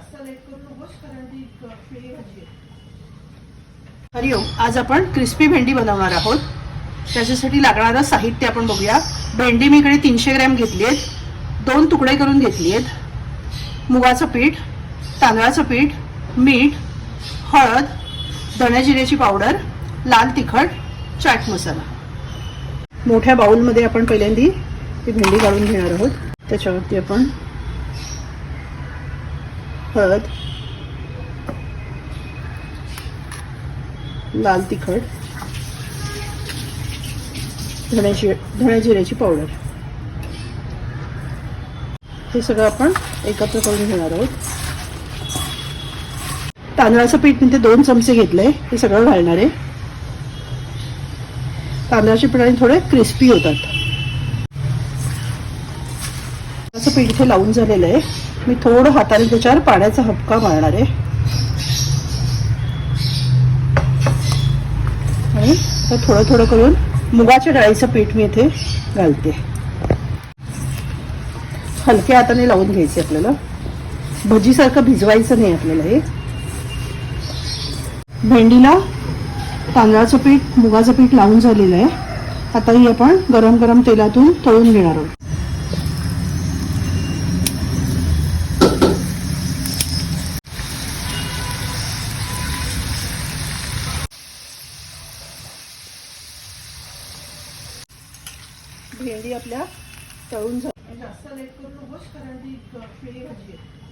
जास्त लेट करू नकोस कारण ती पिढी भाजी आहे. हरिओम, आज आपण क्रिस्पी भेंडी बनवणार आहोत. त्याच्यासाठी लागणारं साहित्य आपण बघूया. भेंडी मी इकडे 300 ग्रॅम घेतली आहेत, 2 तुकडे करून घेतली आहेत. मुगाचं पीठ, तांदळाचं पीठ, मीठ, हळद, धणे जिऱ्याची पावडर, लाल तिखट, चाट मसाला. मोठ्या बाउलमध्ये आपण पहिल्यांदा ती भेंडी काढून घेणार आहोत. त्याच्यावरती आपण हळद, लाल तिखट, धणे जिऱ्याची पावडर हे सगळं आपण एकत्र करून घेणार आहोत. तांदळाचं पीठ मी ते 2 चमचे घेतलंय, हे सगळं घालणार आहे. तांदळाच्या पिठाने थोडे क्रिस्पी होतात. तांदळाचं पीठ इथे लावून झालेलं आहे. मी थोडं हाताने त्याच्यावर पाण्याचा हबका मारणार आहे आणि थोडं थोडं करून मुगाच्या डाळीचं पीठ मी इथे घालते. हलक्या हाताने लावून घ्यायचे. आपल्याला भजीसारखं भिजवायचं नाही आपल्याला. हे भेंडीला तांदळाचं पीठ, मुगाचं पीठ लावून झालेलं आहे. आता ही आपण गरम गरम तेलातून तळून घेणार आहोत. भेंडी आपल्या तळून जास्त लेट करू नकोस कारण ती पिढी भाजी आहे.